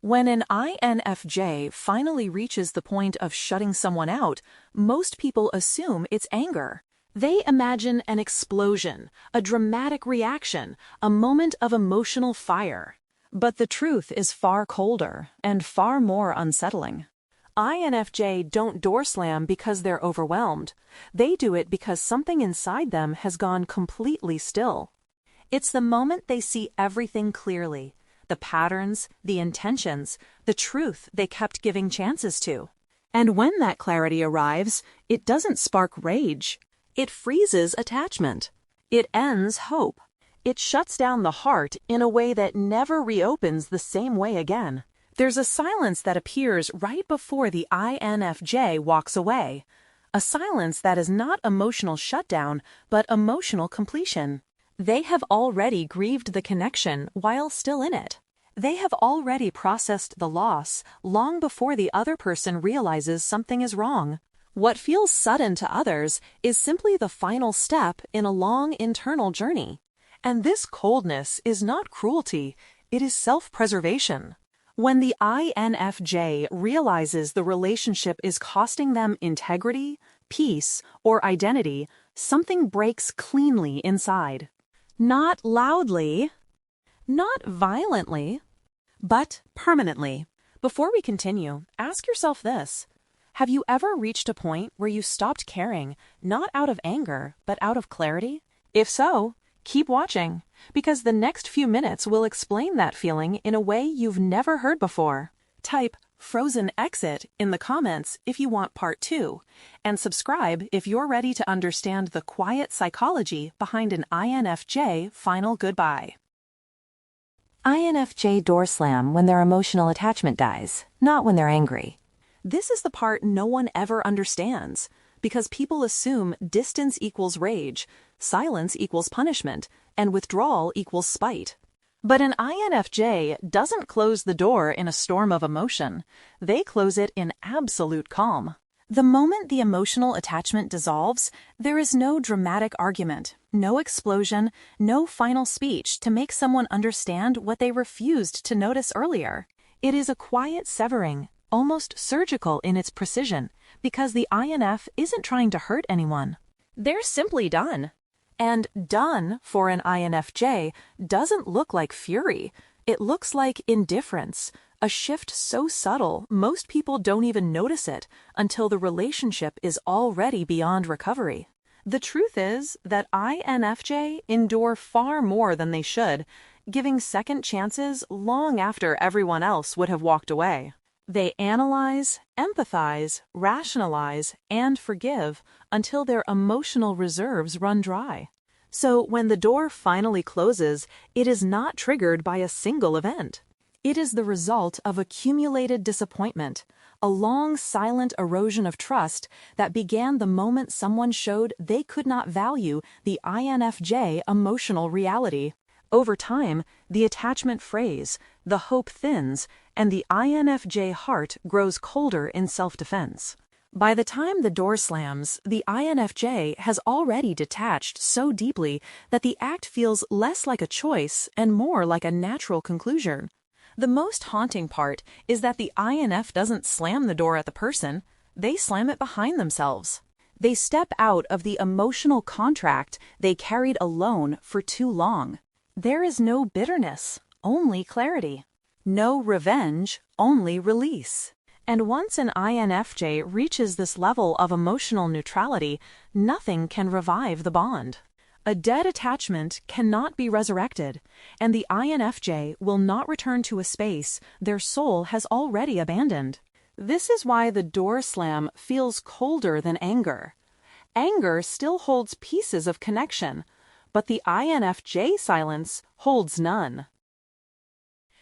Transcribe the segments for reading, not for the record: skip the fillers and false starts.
When an INFJ finally reaches the point of shutting someone out, most people assume it's anger. They imagine an explosion, a dramatic reaction, a moment of emotional fire. But the truth is far colder and far more unsettling. INFJ don't door slam because they're overwhelmed. They do it because something inside them has gone completely still. It's the moment they see everything clearly. The patterns, the intentions, the truth they kept giving chances to. And when that clarity arrives, it doesn't spark rage. It freezes attachment. It ends hope. It shuts down the heart in a way that never reopens the same way again. There's a silence that appears right before the INFJ walks away. A silence that is not emotional shutdown, but emotional completion. They have already grieved the connection while still in it. They have already processed the loss long before the other person realizes something is wrong. What feels sudden to others is simply the final step in a long internal journey. And this coldness is not cruelty, it is self-preservation. When the INFJ realizes the relationship is costing them integrity, peace, or identity, something breaks cleanly inside. Not loudly, not violently, but permanently. Before we continue, ask yourself this. Have you ever reached a point where you stopped caring, not out of anger, but out of clarity? If so, keep watching, because the next few minutes will explain that feeling in a way you've never heard before. Type "frozen exit" in the comments if you want part 2, and subscribe if you're ready to understand the quiet psychology behind an INFJ final goodbye. INFJ door slam when their emotional attachment dies, not when they're angry. This is the part no one ever understands, because people assume distance equals rage, silence equals punishment, and withdrawal equals spite. But an INFJ doesn't close the door in a storm of emotion. They close it in absolute calm. The moment the emotional attachment dissolves, there is no dramatic argument, no explosion, no final speech to make someone understand what they refused to notice earlier. It is a quiet severing, almost surgical in its precision, because the INF isn't trying to hurt anyone. They're simply done. And done for an INFJ doesn't look like fury. It looks like indifference, a shift so subtle most people don't even notice it until the relationship is already beyond recovery. The truth is that INFJ endure far more than they should, giving second chances long after everyone else would have walked away. They analyze, empathize, rationalize, and forgive until their emotional reserves run dry. So when the door finally closes, it is not triggered by a single event. It is the result of accumulated disappointment, a long silent erosion of trust that began the moment someone showed they could not value the INFJ emotional reality. Over time, the attachment frays, the hope thins, and the INFJ heart grows colder in self-defense. By the time the door slams, the INFJ has already detached so deeply that the act feels less like a choice and more like a natural conclusion. The most haunting part is that the INF doesn't slam the door at the person, they slam it behind themselves. They step out of the emotional contract they carried alone for too long. There is no bitterness, only clarity. No revenge, only release. And once an INFJ reaches this level of emotional neutrality, nothing can revive the bond. A dead attachment cannot be resurrected, and the INFJ will not return to a space their soul has already abandoned. This is why the door slam feels colder than anger. Anger still holds pieces of connection, but the INFJ silence holds none.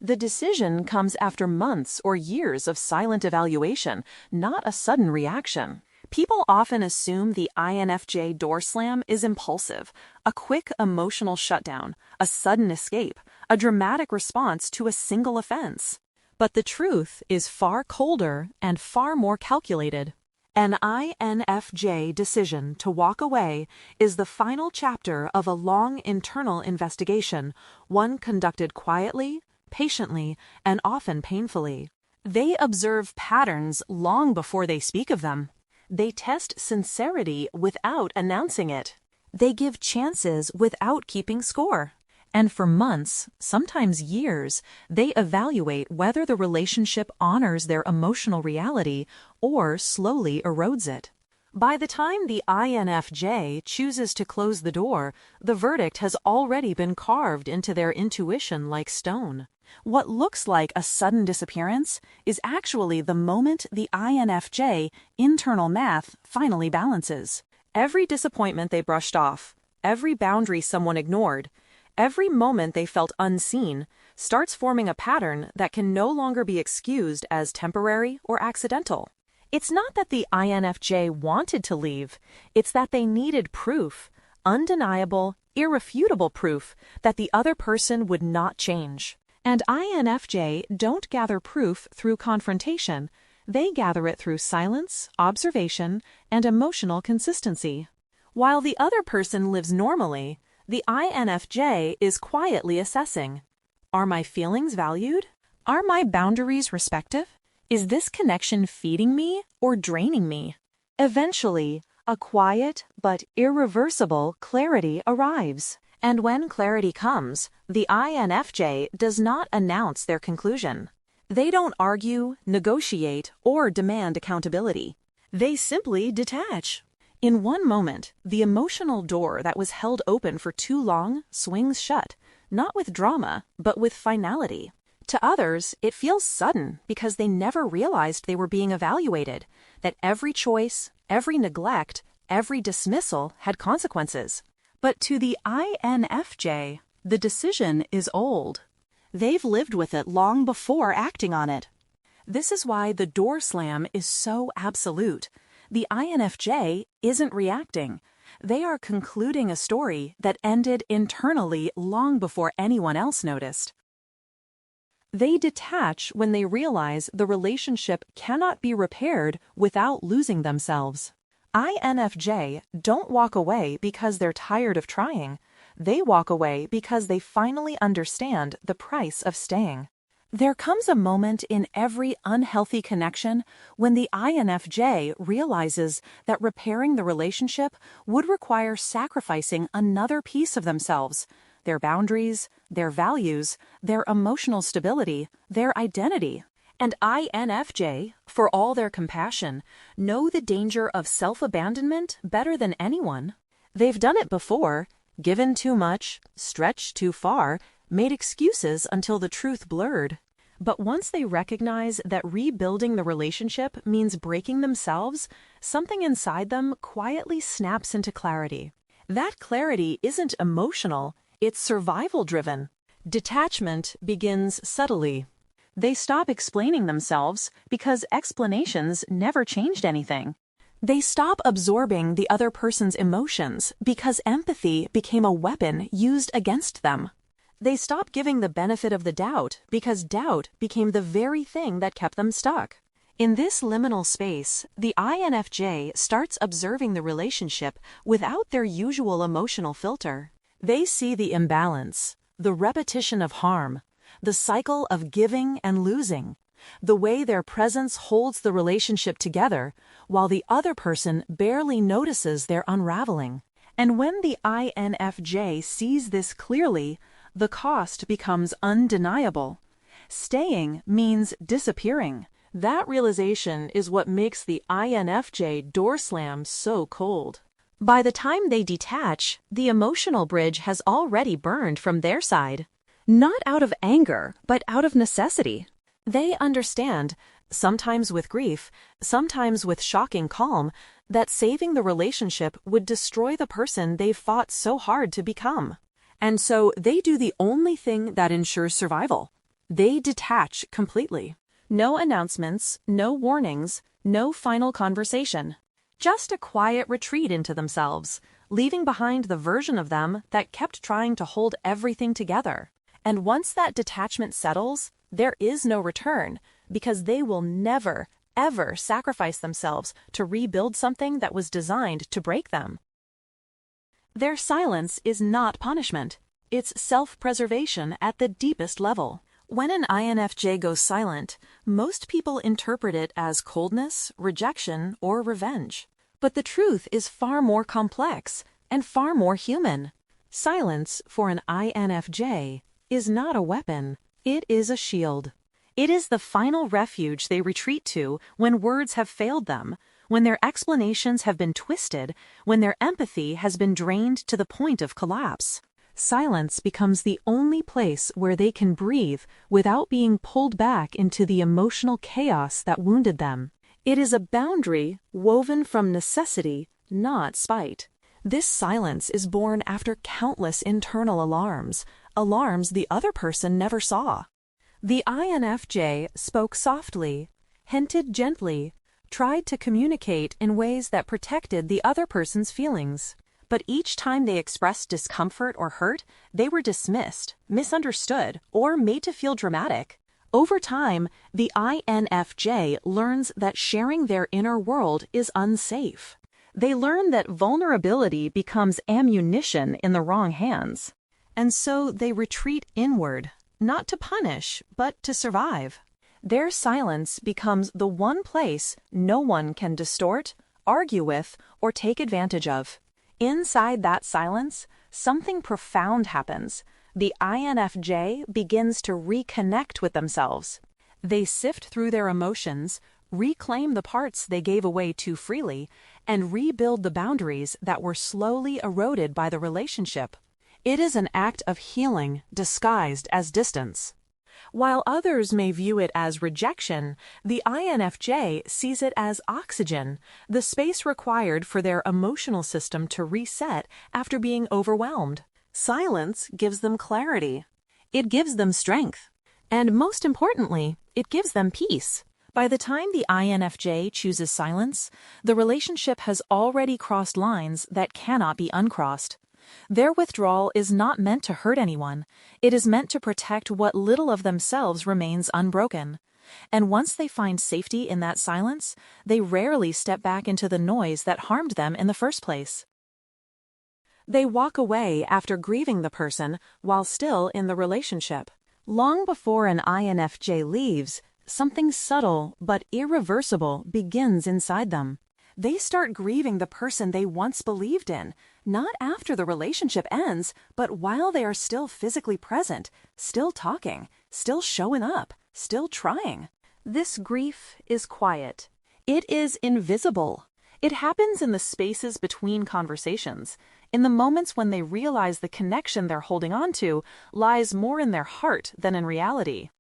The decision comes after months or years of silent evaluation, not a sudden reaction. People often assume the INFJ door slam is impulsive, a quick emotional shutdown, a sudden escape, a dramatic response to a single offense. But the truth is far colder and far more calculated. An INFJ decision to walk away is the final chapter of a long internal investigation, one conducted quietly, patiently, and often painfully. They observe patterns long before they speak of them. They test sincerity without announcing it. They give chances without keeping score. And for months, sometimes years, they evaluate whether the relationship honors their emotional reality or slowly erodes it. By the time the INFJ chooses to close the door, the verdict has already been carved into their intuition like stone. What looks like a sudden disappearance is actually the moment the INFJ internal math finally balances. Every disappointment they brushed off, every boundary someone ignored, every moment they felt unseen starts forming a pattern that can no longer be excused as temporary or accidental. It's not that the INFJ wanted to leave, it's that they needed proof, undeniable, irrefutable proof that the other person would not change. And INFJ don't gather proof through confrontation. They gather it through silence, observation, and emotional consistency. While the other person lives normally, the INFJ is quietly assessing. Are my feelings valued? Are my boundaries respected? Is this connection feeding me or draining me? Eventually, a quiet but irreversible clarity arrives. And when clarity comes, the INFJ does not announce their conclusion. They don't argue, negotiate, or demand accountability. They simply detach. In one moment, the emotional door that was held open for too long swings shut, not with drama, but with finality. To others, it feels sudden because they never realized they were being evaluated, that every choice, every neglect, every dismissal had consequences. But to the INFJ, the decision is old. They've lived with it long before acting on it. This is why the door slam is so absolute. The INFJ isn't reacting. They are concluding a story that ended internally long before anyone else noticed. They detach when they realize the relationship cannot be repaired without losing themselves. INFJ don't walk away because they're tired of trying. They walk away because they finally understand the price of staying. There comes a moment in every unhealthy connection when the INFJ realizes that repairing the relationship would require sacrificing another piece of themselves, their boundaries, their values, their emotional stability, their identity. And INFJ, for all their compassion, know the danger of self-abandonment better than anyone. They've done it before, given too much, stretched too far, made excuses until the truth blurred. But once they recognize that rebuilding the relationship means breaking themselves, something inside them quietly snaps into clarity. That clarity isn't emotional, it's survival-driven. Detachment begins subtly. They stop explaining themselves because explanations never changed anything. They stop absorbing the other person's emotions because empathy became a weapon used against them. They stop giving the benefit of the doubt because doubt became the very thing that kept them stuck. In this liminal space, the INFJ starts observing the relationship without their usual emotional filter. They see the imbalance, the repetition of harm, the cycle of giving and losing, the way their presence holds the relationship together while the other person barely notices their unraveling. And when the INFJ sees this clearly, the cost becomes undeniable. Staying means disappearing. That realization is what makes the INFJ door slam so cold. By the time they detach, the emotional bridge has already burned from their side. Not out of anger, but out of necessity. They understand, sometimes with grief, sometimes with shocking calm, that saving the relationship would destroy the person they've fought so hard to become. And so they do the only thing that ensures survival. They detach completely. No announcements, no warnings, no final conversation. Just a quiet retreat into themselves, leaving behind the version of them that kept trying to hold everything together. And once that detachment settles, there is no return, because they will never, ever sacrifice themselves to rebuild something that was designed to break them. Their silence is not punishment. It's self-preservation at the deepest level. When an INFJ goes silent, most people interpret it as coldness, rejection, or revenge. But the truth is far more complex and far more human. Silence, for an INFJ, is not a weapon. It is a shield. It is the final refuge they retreat to when words have failed them, when their explanations have been twisted, when their empathy has been drained to the point of collapse. Silence becomes the only place where they can breathe without being pulled back into the emotional chaos that wounded them. It is a boundary woven from necessity, not spite. This silence is born after countless internal alarms, alarms the other person never saw. The INFJ spoke softly, hinted gently, tried to communicate in ways that protected the other person's feelings. But each time they expressed discomfort or hurt, they were dismissed, misunderstood, or made to feel dramatic. Over time, the INFJ learns that sharing their inner world is unsafe. They learn that vulnerability becomes ammunition in the wrong hands. And so they retreat inward, not to punish, but to survive. Their silence becomes the one place no one can distort, argue with, or take advantage of. Inside that silence, something profound happens. The INFJ begins to reconnect with themselves. They sift through their emotions, reclaim the parts they gave away too freely, and rebuild the boundaries that were slowly eroded by the relationship. It is an act of healing disguised as distance. While others may view it as rejection, the INFJ sees it as oxygen, the space required for their emotional system to reset after being overwhelmed. Silence gives them clarity. It gives them strength. And most importantly, it gives them peace. By the time the INFJ chooses silence, the relationship has already crossed lines that cannot be uncrossed. Their withdrawal is not meant to hurt anyone. It is meant to protect what little of themselves remains unbroken. And once they find safety in that silence, they rarely step back into the noise that harmed them in the first place. They walk away after grieving the person while still in the relationship. Long before an INFJ leaves, something subtle but irreversible begins inside them. They start grieving the person they once believed in, not after the relationship ends, but while they are still physically present, still talking, still showing up, still trying. This grief is quiet. It is invisible. It happens in the spaces between conversations, in the moments when they realize the connection they're holding on to lies more in their heart than in reality.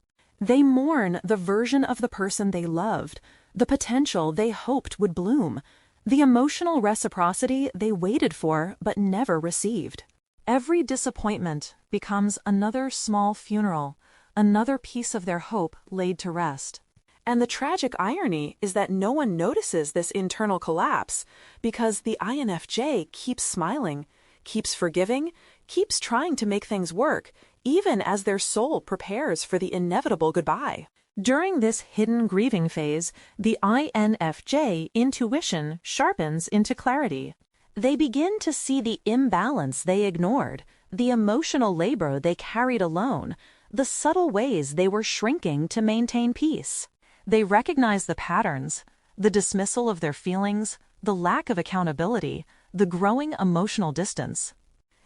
They mourn the version of the person they loved, the potential they hoped would bloom, the emotional reciprocity they waited for but never received. Every disappointment becomes another small funeral, another piece of their hope laid to rest. And the tragic irony is that no one notices this internal collapse because the INFJ keeps smiling, keeps forgiving, keeps trying to make things work, even as their soul prepares for the inevitable goodbye. During this hidden grieving phase, the INFJ intuition sharpens into clarity. They begin to see the imbalance they ignored, the emotional labor they carried alone, the subtle ways they were shrinking to maintain peace. They recognize the patterns, the dismissal of their feelings, the lack of accountability, the growing emotional distance.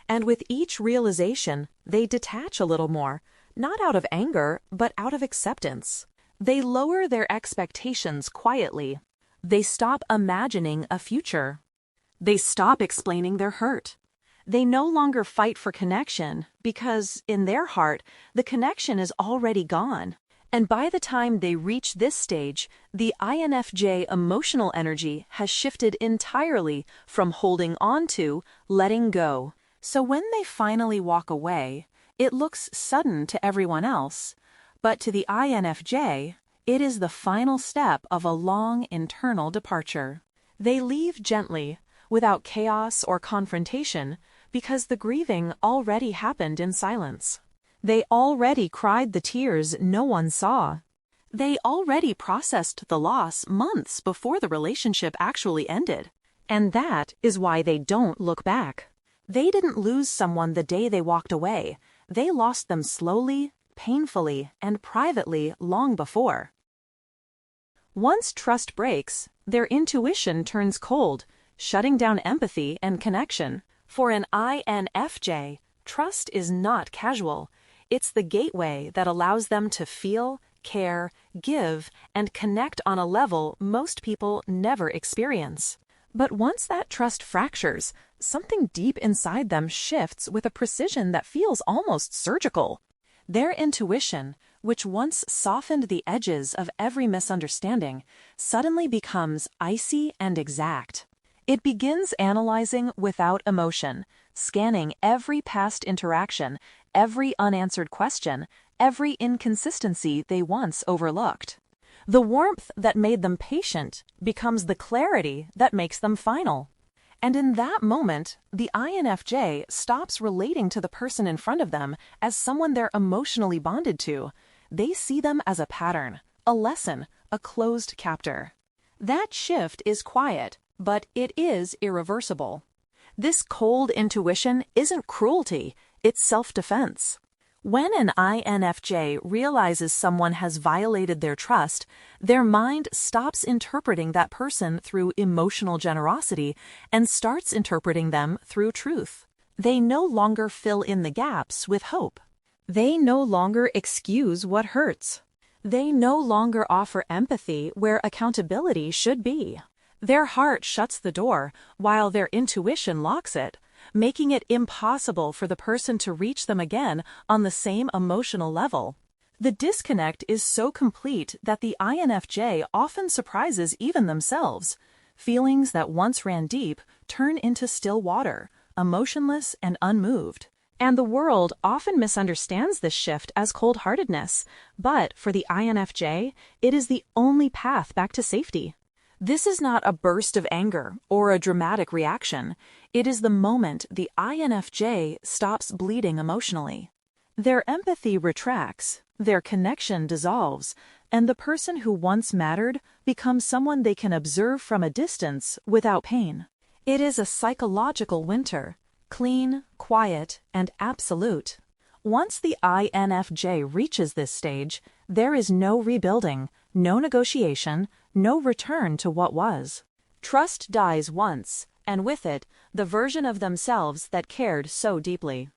And with each realization, they detach a little more, not out of anger, but out of acceptance. They lower their expectations quietly. They stop imagining a future. They stop explaining their hurt. They no longer fight for connection because, in their heart, the connection is already gone. And by the time they reach this stage, the INFJ emotional energy has shifted entirely from holding on to letting go. So when they finally walk away, it looks sudden to everyone else, but to the INFJ, it is the final step of a long internal departure. They leave gently, without chaos or confrontation, because the grieving already happened in silence. They already cried the tears no one saw. They already processed the loss months before the relationship actually ended. And that is why they don't look back. They didn't lose someone the day they walked away. They lost them slowly, painfully and privately long before. Once trust breaks, their intuition turns cold, shutting down empathy and connection. For an INFJ, trust is not casual. It's the gateway that allows them to feel, care, give, and connect on a level most people never experience. But once that trust fractures, something deep inside them shifts with a precision that feels almost surgical. Their intuition, which once softened the edges of every misunderstanding, suddenly becomes icy and exact. It begins analyzing without emotion, scanning every past interaction, every unanswered question, every inconsistency they once overlooked. The warmth that made them patient becomes the clarity that makes them final. And in that moment, the INFJ stops relating to the person in front of them as someone they're emotionally bonded to. They see them as a pattern, a lesson, a closed chapter. That shift is quiet, but it is irreversible. This cold intuition isn't cruelty, it's self-defense. When an INFJ realizes someone has violated their trust, their mind stops interpreting that person through emotional generosity and starts interpreting them through truth. They no longer fill in the gaps with hope. They no longer excuse what hurts. They no longer offer empathy where accountability should be. Their heart shuts the door while their intuition locks it, making it impossible for the person to reach them again on the same emotional level. The disconnect is so complete that the INFJ often surprises even themselves. Feelings that once ran deep turn into still water, emotionless and unmoved. And the world often misunderstands this shift as cold-heartedness, but for the INFJ, it is the only path back to safety. This is not a burst of anger or a dramatic reaction. It is the moment the INFJ stops bleeding emotionally. Their empathy retracts, their connection dissolves, and the person who once mattered becomes someone they can observe from a distance without pain. It is a psychological winter, clean, quiet, and absolute. Once the INFJ reaches this stage, there is no rebuilding, no negotiation, no return to what was. Trust dies once, and with it, the version of themselves that cared so deeply.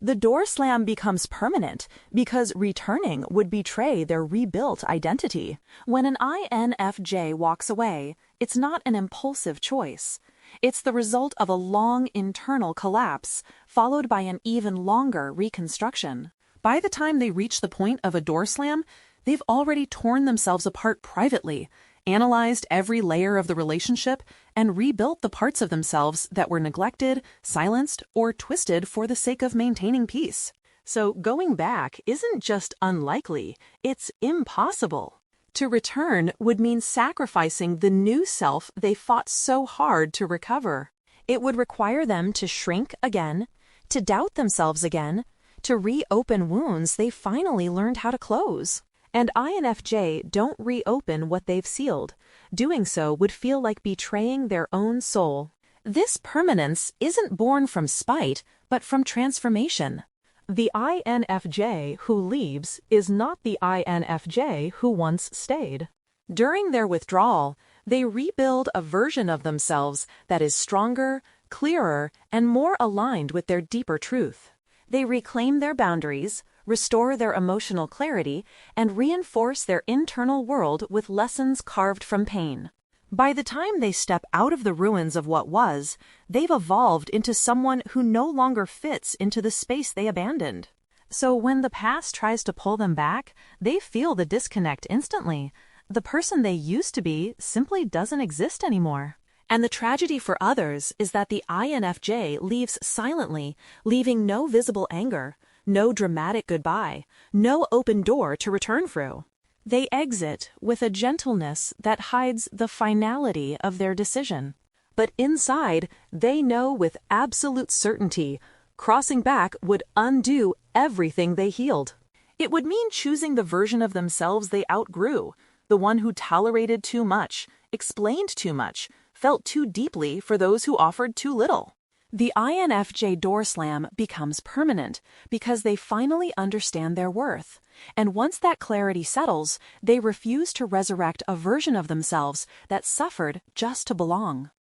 The door slam becomes permanent because returning would betray their rebuilt identity. When an INFJ walks away, it's not an impulsive choice. It's the result of a long internal collapse, followed by an even longer reconstruction. By the time they reach the point of a door slam, they've already torn themselves apart privately, analyzed every layer of the relationship, and rebuilt the parts of themselves that were neglected, silenced, or twisted for the sake of maintaining peace. So going back isn't just unlikely, it's impossible. To return would mean sacrificing the new self they fought so hard to recover. It would require them to shrink again, to doubt themselves again, to reopen wounds they finally learned how to close. And INFJ don't reopen what they've sealed. Doing so would feel like betraying their own soul. This permanence isn't born from spite, but from transformation. The INFJ who leaves is not the INFJ who once stayed. During their withdrawal, they rebuild a version of themselves that is stronger, clearer, and more aligned with their deeper truth. They reclaim their boundaries, restore their emotional clarity, and reinforce their internal world with lessons carved from pain. By the time they step out of the ruins of what was, they've evolved into someone who no longer fits into the space they abandoned. So when the past tries to pull them back, they feel the disconnect instantly. The person they used to be simply doesn't exist anymore. And the tragedy for others is that the INFJ leaves silently, leaving no visible anger, no dramatic goodbye, no open door to return through. They exit with a gentleness that hides the finality of their decision. But inside, they know with absolute certainty, crossing back would undo everything they healed. It would mean choosing the version of themselves they outgrew, the one who tolerated too much, explained too much, felt too deeply for those who offered too little. The INFJ door slam becomes permanent because they finally understand their worth. And once that clarity settles, they refuse to resurrect a version of themselves that suffered just to belong.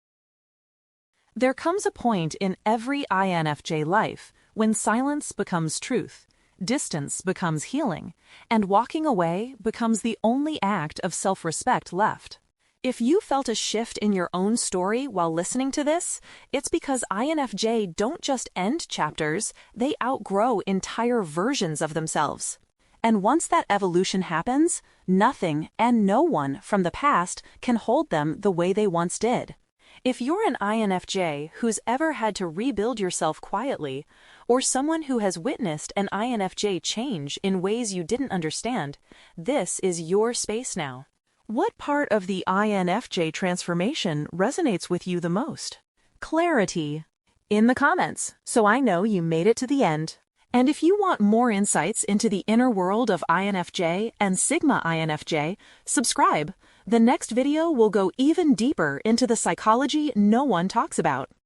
There comes a point in every INFJ life when silence becomes truth, distance becomes healing, and walking away becomes the only act of self-respect left. If you felt a shift in your own story while listening to this, it's because INFJ don't just end chapters, they outgrow entire versions of themselves. And once that evolution happens, nothing and no one from the past can hold them the way they once did. If you're an INFJ who's ever had to rebuild yourself quietly, or someone who has witnessed an INFJ change in ways you didn't understand, this is your space now. What part of the INFJ transformation resonates with you the most? Clarity in the comments, so I know you made it to the end. And if you want more insights into the inner world of INFJ and Sigma INFJ, subscribe. The next video will go even deeper into the psychology no one talks about.